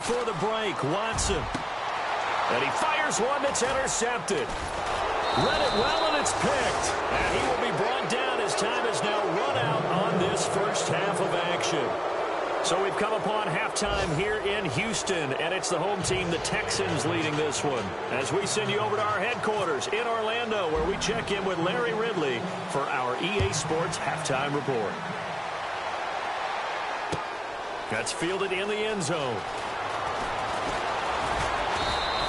for the break. Watson. And he fires one that's intercepted. Read it well, and it's picked. And he will be brought down as time has now run out on this first half of action. So we've come upon halftime here in Houston, and it's the home team, the Texans, leading this one. As we send you over to our headquarters in Orlando, where we check in with Larry Ridley for our EA Sports Halftime Report. That's fielded in the end zone.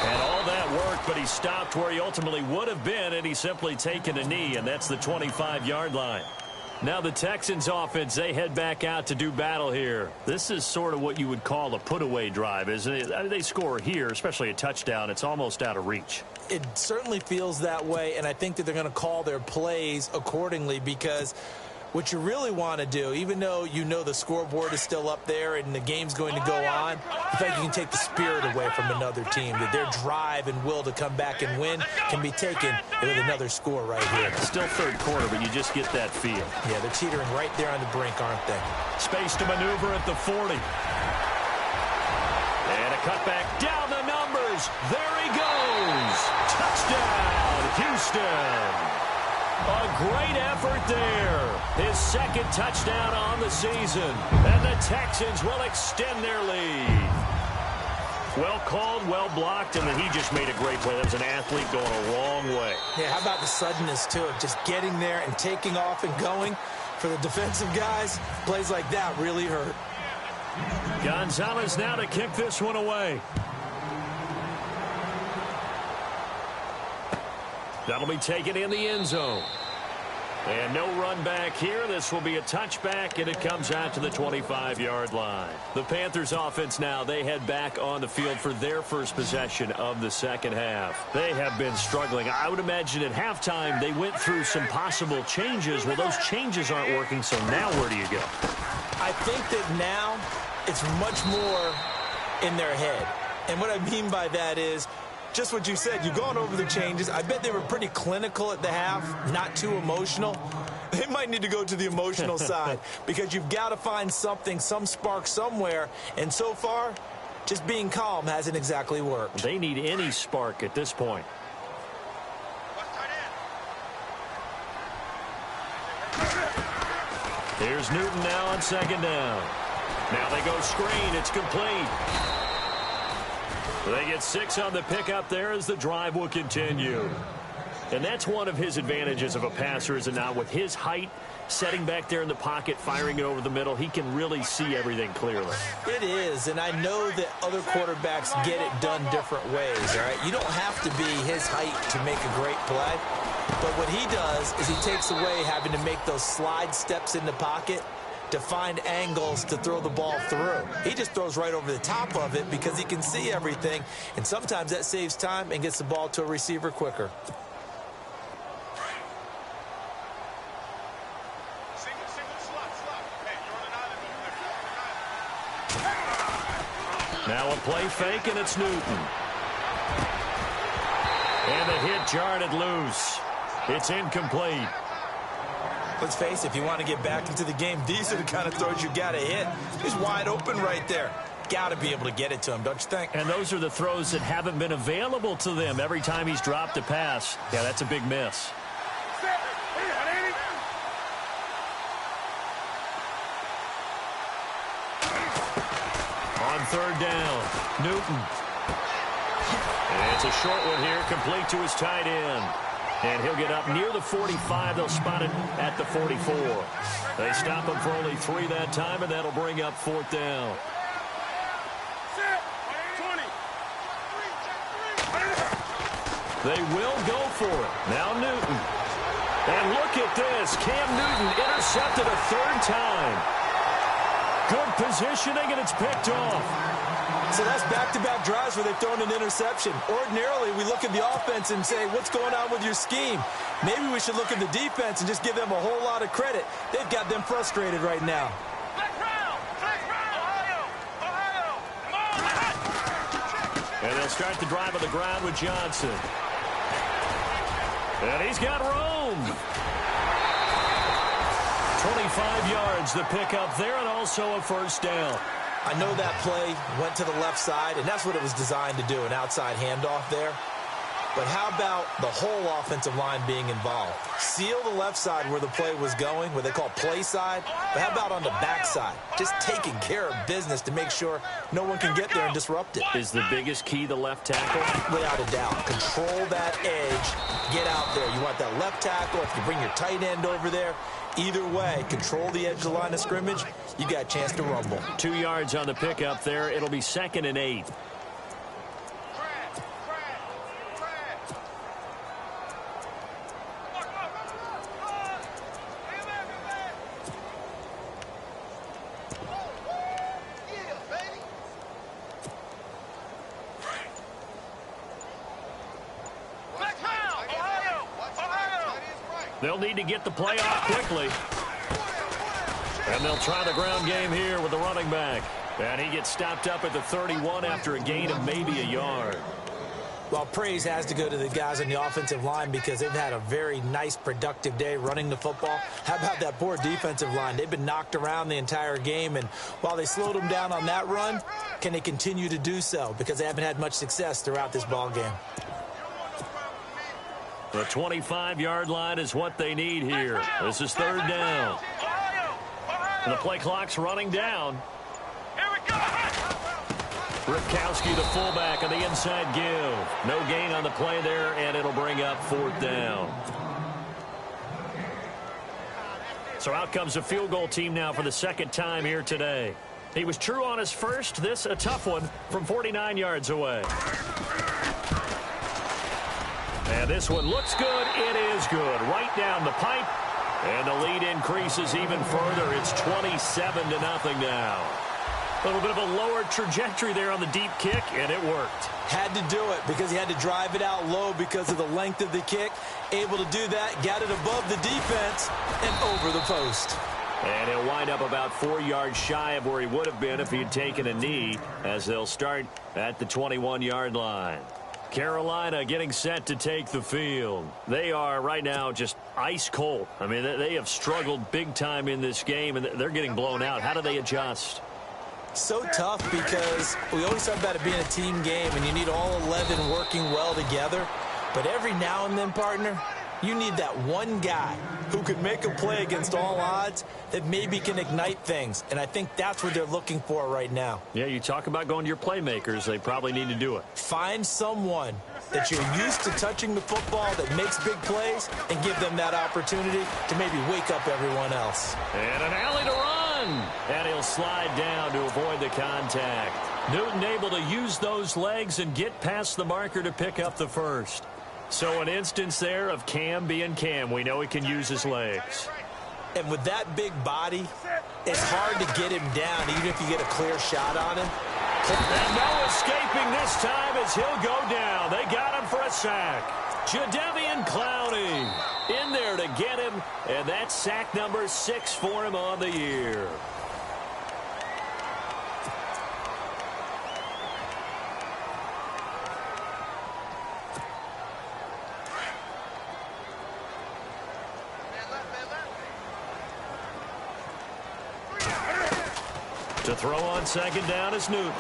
And all that work, but he stopped where he ultimately would have been, and he's simply taken a knee, and that's the 25-yard line. Now the Texans offense, they head back out to do battle here. This is sort of what you would call a put-away drive, isn't it? I mean, they score here, especially a touchdown. It's almost out of reach. It certainly feels that way, and I think that they're going to call their plays accordingly, because what you really want to do, even though you know the scoreboard is still up there and the game's going to go on, the fact you can take the spirit away from another team, that their drive and will to come back and win can be taken with another score right here. Still third quarter, but you just get that feel. Yeah, they're teetering right there on the brink, aren't they? Space to maneuver at the 40. And a cutback down the numbers. There he goes. Touchdown, Houston. A great effort there. His second touchdown on the season. And the Texans will extend their lead. Well called, well blocked, and then he just made a great play. That was an athlete going a long way. Yeah, how about the suddenness, too, of just getting there and taking off and going? For the defensive guys, plays like that really hurt. Gonzalez now to kick this one away. That'll be taken in the end zone. And no run back here. This will be a touchback, and it comes out to the 25-yard line. The Panthers offense now, they head back on the field for their first possession of the second half. They have been struggling. I would imagine at halftime they went through some possible changes. Well, those changes aren't working, so now where do you go? I think that now it's much more in their head. And what I mean by that is, just what you said, you've gone over the changes. I bet they were pretty clinical at the half, not too emotional. They might need to go to the emotional side, because you've got to find something, some spark somewhere. And so far, just being calm hasn't exactly worked. They need any spark at this point. Here's Newton now on second down. Now they go screen. It's complete. They get 6 on the pickup there as the drive will continue. And that's one of his advantages of a passer, is it not? With his height, setting back there in the pocket, firing it over the middle, he can really see everything clearly. It is, and I know that other quarterbacks get it done different ways, all right? You don't have to be his height to make a great play. But what he does is he takes away having to make those slide steps in the pocket to find angles to throw the ball through. He just throws right over the top of it because he can see everything, and sometimes that saves time and gets the ball to a receiver quicker. Now a play fake, and it's Newton. And the hit jarred it loose. It's incomplete. Let's face it, if you want to get back into the game, these are the kind of throws you got to hit. He's wide open right there. Got to be able to get it to him, don't you think? And those are the throws that haven't been available to them every time he's dropped a pass. Yeah, that's a big miss. On third down, Newton. And it's a short one here, complete to his tight end. And he'll get up near the 45. They'll spot it at the 44. They stop him for only 3 that time, and that'll bring up 4th down. They will go for it. Now Newton. And look at this. Cam Newton intercepted a 3rd time. Good positioning, and it's picked off. So that's back-to-back drives where they've thrown an interception. Ordinarily, we look at the offense and say, what's going on with your scheme? Maybe we should look at the defense and just give them a whole lot of credit. They've got them frustrated right now. And they'll start the drive on the ground with Johnson. And he's got room. 25 yards, the pickup there, and also a 1st down. I know that play went to the left side, and that's what it was designed to do, an outside handoff there. But how about the whole offensive line being involved? Seal the left side where the play was going, what they call play side. But how about on the back side? Just taking care of business to make sure no one can get there and disrupt it. Is the biggest key the left tackle? Without a doubt. Control that edge. Get out there. You want that left tackle. If you bring your tight end over there, either way, control the edge of the line of scrimmage, you got a chance to rumble. 2 yards on the pickup there. It'll be 2nd and 8. They'll need to get the play off quickly. And they'll try the ground game here with the running back. And he gets stopped up at the 31 after a gain of maybe a yard. Well, praise has to go to the guys on the offensive line because they've had a very nice, productive day running the football. How about that poor defensive line? They've been knocked around the entire game, and while they slowed them down on that run, can they continue to do so? Because they haven't had much success throughout this ball game. The 25-yard line is what they need here. This is 3rd down. And the play clock's running down. Ripkowski, the fullback, on the inside give. No gain on the play there, and it'll bring up 4th down. So out comes the field goal team now for the 2nd time here today. He was true on his first. This a tough one from 49 yards away. And this one looks good. It is good. Right down the pipe. And the lead increases even further. It's 27-0 now. A little bit of a lower trajectory there on the deep kick, and it worked. Had to do it because he had to drive it out low because of the length of the kick. Able to do that, got it above the defense, and over the post. And he'll wind up about 4 yards shy of where he would have been if he had taken a knee, as they'll start at the 21-yard line. Carolina getting set to take the field. They are right now just ice cold. I mean, they have struggled big time in this game, and they're getting blown out. How do they adjust? So tough because we always talk about it being a team game, and you need all 11 working well together. But every now and then, partner, you need that one guy who can make a play against all odds that maybe can ignite things. And I think that's what they're looking for right now. Yeah, you talk about going to your playmakers. They probably need to do it. Find someone that you're used to touching the football that makes big plays and give them that opportunity to maybe wake up everyone else. And an alley to run. And he'll slide down to avoid the contact. Newton able to use those legs and get past the marker to pick up the first. So an instance there of Cam being Cam. We know he can use his legs. And with that big body, it's hard to get him down, even if you get a clear shot on him. And no escaping this time as he'll go down. They got him for a sack. Jadeveon Clowney in there to get him, and that's sack number 6 for him on the year. To throw on 2nd down is Newton.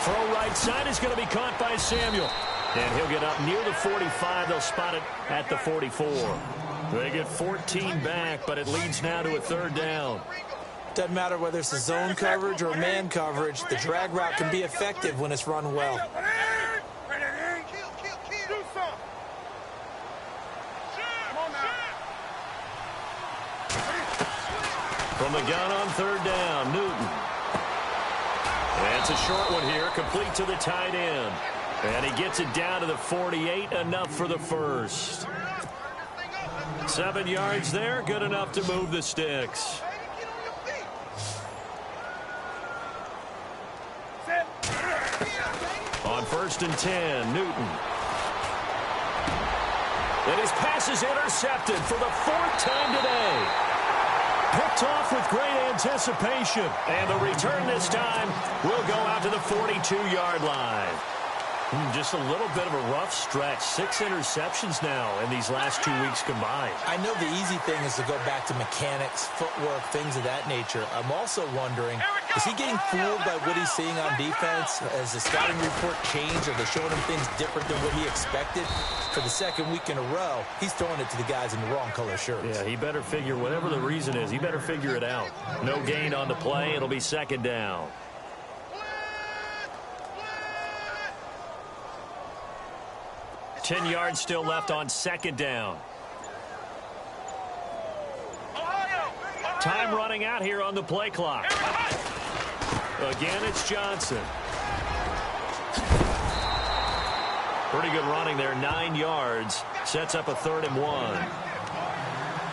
Throw right side is going to be caught by Samuel. And he'll get up near the 45. They'll spot it at the 44. They get 14 back, but it leads now to a 3rd down. Doesn't matter whether it's a zone coverage or man coverage. The drag route can be effective when it's run well. From the gun on 3rd down, Newton. And it's a short one here, complete to the tight end. And he gets it down to the 48, enough for the first. 7 yards there, good enough to move the sticks. On 1st and 10, Newton. And his pass is intercepted for the 4th time today. Picked off with great anticipation. And the return this time will go out to the 42-yard line. Just a little bit of a rough stretch. 6 interceptions now in these last 2 weeks combined. I know the easy thing is to go back to mechanics, footwork, things of that nature. I'm also wondering, is he getting fooled by what he's seeing on defense? Has the scouting report changed? Are they showing him things different than what he expected? For the second week in a row, he's throwing it to the guys in the wrong color shirts. Yeah, he better figure, whatever the reason is, he better figure it out. No gain on the play. It'll be second down. 10 yards still left on second down. Time running out here on the play clock. Again, it's Johnson. Pretty good running there, 9 yards. Sets up a 3rd and 1.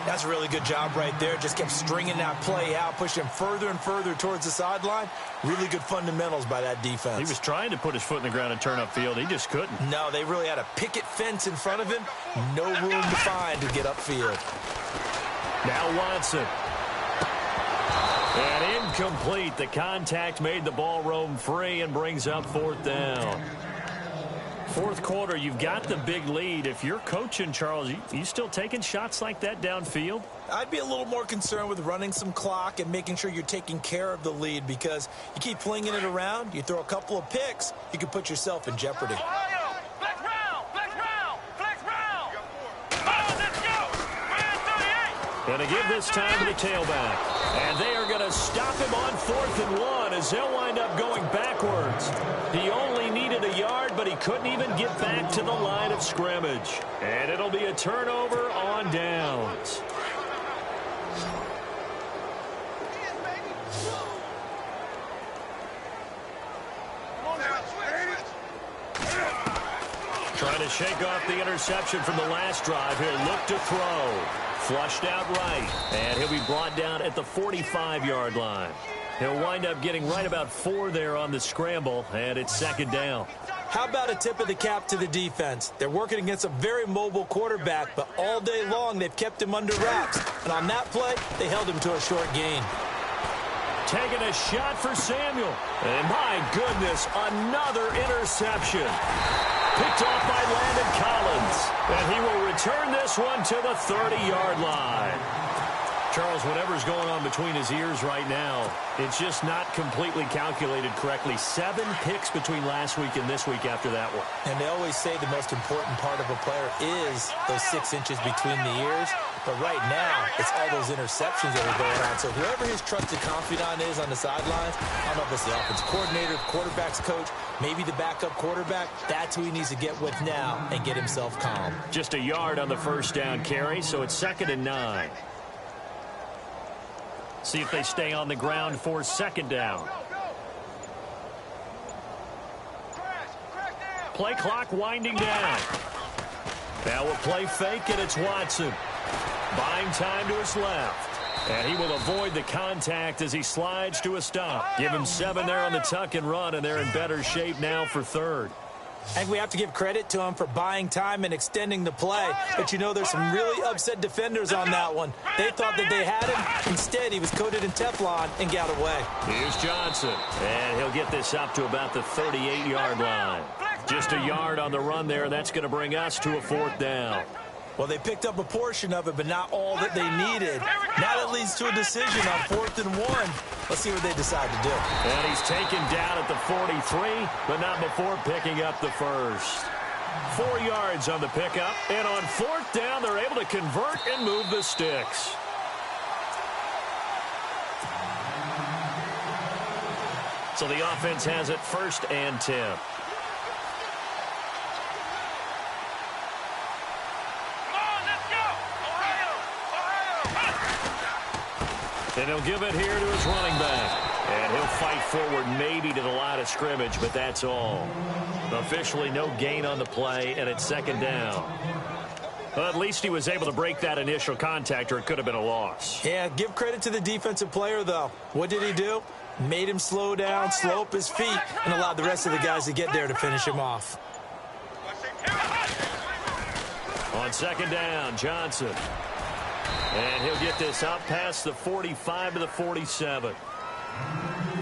That's a really good job right there. Just kept stringing that play out, pushing him further and further towards the sideline. Really good fundamentals by that defense. He was trying to put his foot in the ground and turn upfield. He just couldn't. No, they really had a picket fence in front of him. No room to find to get upfield. Now Watson. And incomplete. The contact made the ball roam free and brings up 4th down. Fourth quarter, you've got the big lead. If you're coaching, Charles, you still taking shots like that downfield? I'd be a little more concerned with running some clock and making sure you're taking care of the lead, because you keep flinging it around, you throw a couple of picks, you can put yourself in jeopardy. Going to give this time to the tailback. And they are going to stop him on 4th and 1 as they'll wind up going backwards. He only needed a yard, but he couldn't even get back to the line of scrimmage. And it'll be a turnover on downs. Trying to shake off the interception from the last drive. He'll look to throw. Flushed out right. And he'll be brought down at the 45-yard line. He'll wind up getting right about 4 there on the scramble, and it's second down. How about a tip of the cap to the defense? They're working against a very mobile quarterback, but all day long they've kept him under wraps. And on that play, they held him to a short gain. Taking a shot for Samuel. And my goodness, another interception. Picked off by Landon Collins. And he will return this one to the 30-yard line. Charles, whatever's going on between his ears right now, it's just not completely calculated correctly. 7 picks between last week and this week after that one. And they always say the most important part of a player is those 6 inches between the ears. But right now, it's all those interceptions that are going on. So whoever his trusted confidant is on the sidelines, I don't know if it's the offensive coordinator, the quarterback's coach, maybe the backup quarterback, that's who he needs to get with now and get himself calm. Just a yard on the first down carry, so it's 2nd and 9. See if they stay on the ground for second down. Play clock winding down. Now a play fake, and it's Watson. Buying time to his left. And he will avoid the contact as he slides to a stop. Give him 7 there on the tuck and run, and they're in better shape now for 3rd. I think we have to give credit to him for buying time and extending the play. But, you know, there's some really upset defenders on that one. They thought that they had him. Instead, he was coated in Teflon and got away. Here's Johnson. And he'll get this up to about the 38-yard line. Just a yard on the run there. That's going to bring us to a 4th down. Well, they picked up a portion of it, but not all that they needed. Now that leads to a decision on 4th and 1. Let's see what they decide to do. And he's taken down at the 43, but not before picking up the first. 4 yards on the pickup, and on 4th down, they're able to convert and move the sticks. So the offense has it 1st and 10. And he'll give it here to his running back. And he'll fight forward maybe to the line of scrimmage, but that's all. Officially no gain on the play, and it's 2nd down. Well, at least he was able to break that initial contact, or it could have been a loss. Yeah, give credit to the defensive player, though. What did he do? Made him slow down, slow up his feet, and allowed the rest of the guys to get there to finish him off. On 2nd down, Johnson. And he'll get this up past the 45 to the 47.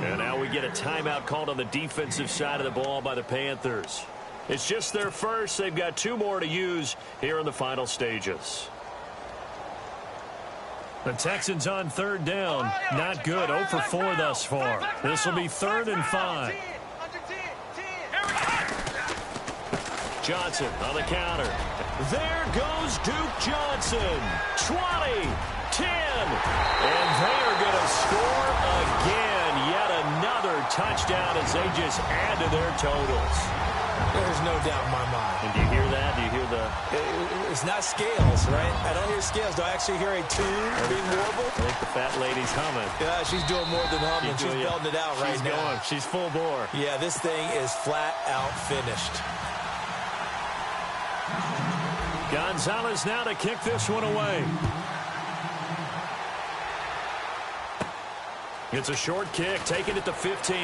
And now we get a timeout called on the defensive side of the ball by the Panthers. It's just their first. They've got 2 more to use here in the final stages. The Texans on 3rd down. Not good. 0 for 4 thus far. This will be 3rd and 5. Johnson on the counter. There goes Duke Johnson. 20, 10. And they are going to score again. Yet another touchdown as they just add to their totals. There's no doubt in my mind. And do you hear that? Do you hear the... It's not scales, right? I don't hear scales. Do I actually hear a tune being warbled? I think the fat lady's humming. Yeah, she's doing more than humming. She's belting it out right now. She's going. She's full bore. Yeah, this thing is flat out finished. Gonzalez now to kick this one away. It's a short kick, taking it to 15.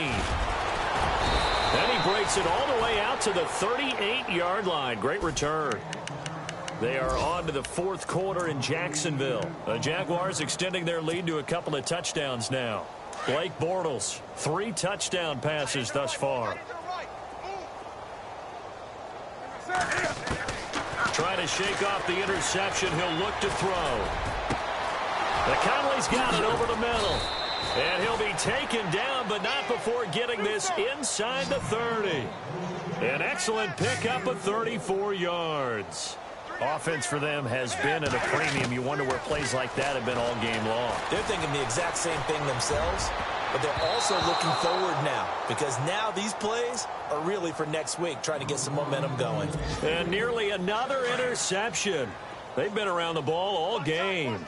Then he breaks it all the way out to the 38-yard line. Great return. They are on to the 4th quarter in Jacksonville. The Jaguars extending their lead to a couple of touchdowns now. Blake Bortles, 3 touchdown passes thus far. Trying to shake off the interception. He'll look to throw. The Conley's got it over the middle. And he'll be taken down, but not before getting this inside the 30. An excellent pickup of 34 yards. Offense for them has been at a premium. You wonder where plays like that have been all game long. They're thinking the exact same thing themselves, but they're also looking forward now, because now these plays are really for next week, trying to get some momentum going. And nearly another interception. They've been around the ball all game.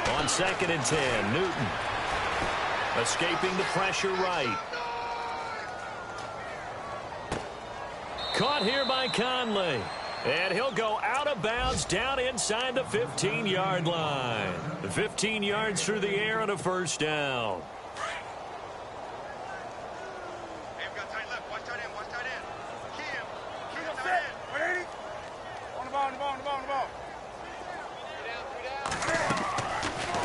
On 2nd and 10, Newton escaping the pressure right. Caught here by Conley. And he'll go out of bounds down inside the 15-yard line. 15 yards through the air and a first down.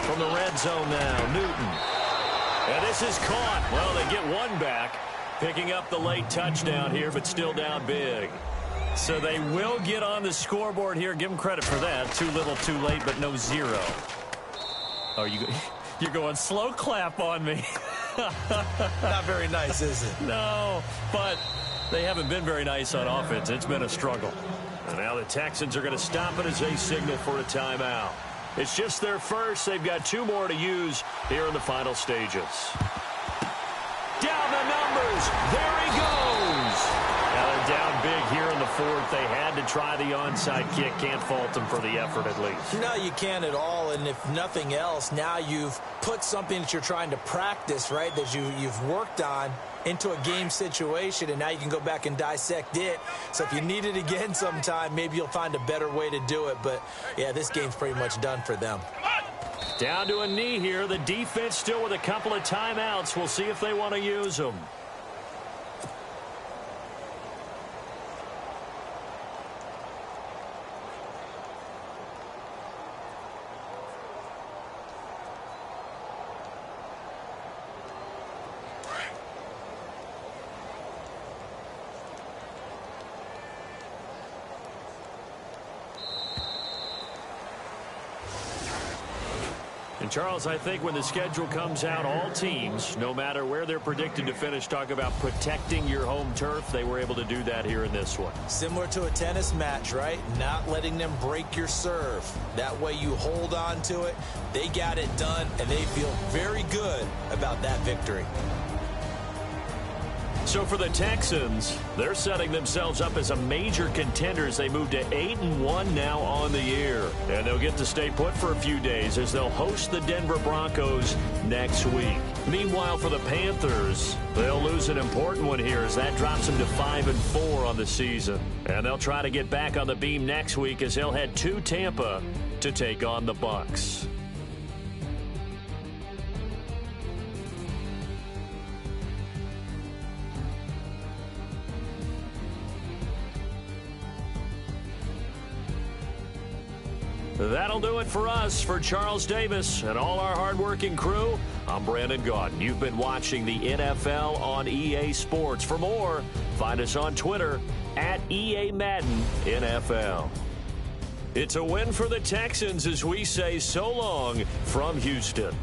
From the red zone now, Newton. And this is caught. Well, they get one back, picking up the late touchdown here, but still down big. So they will get on the scoreboard here. Give them credit for that. Too little, too late, but no 0. Oh, you're going slow clap on me. Not very nice, is it? No, but they haven't been very nice on offense. It's been a struggle. And now the Texans are going to stop it as they signal for a timeout. It's just their first. They've got 2 more to use here in the final stages. Down the numbers. There he goes. Now they're down big here in the 4th. They had to try the onside kick. Can't fault them for the effort at least. No, you can't at all. And if nothing else, now you've put something that you're trying to practice, right, that you've worked on into a game situation, and now you can go back and dissect it. So if you need it again sometime, maybe you'll find a better way to do it. But, yeah, this game's pretty much done for them. Down to a knee here. The defense still with a couple of timeouts. We'll see if they want to use them. Charles, I think when the schedule comes out, all teams, no matter where they're predicted to finish, talk about protecting your home turf. They were able to do that here in this one. Similar to a tennis match, right? Not letting them break your serve. That way you hold on to it. They got it done, and they feel very good about that victory. So for the Texans, they're setting themselves up as a major contender as they move to 8-1 now on the year. And they'll get to stay put for a few days as they'll host the Denver Broncos next week. Meanwhile, for the Panthers, they'll lose an important one here as that drops them to 5-4 on the season. And they'll try to get back on the beam next week as they'll head to Tampa to take on the Bucs. That'll do it for us. For Charles Davis and all our hardworking crew, I'm Brandon Gaudin. You've been watching the NFL on EA Sports. For more, find us on Twitter at EA Madden NFL. It's a win for the Texans as we say so long from Houston.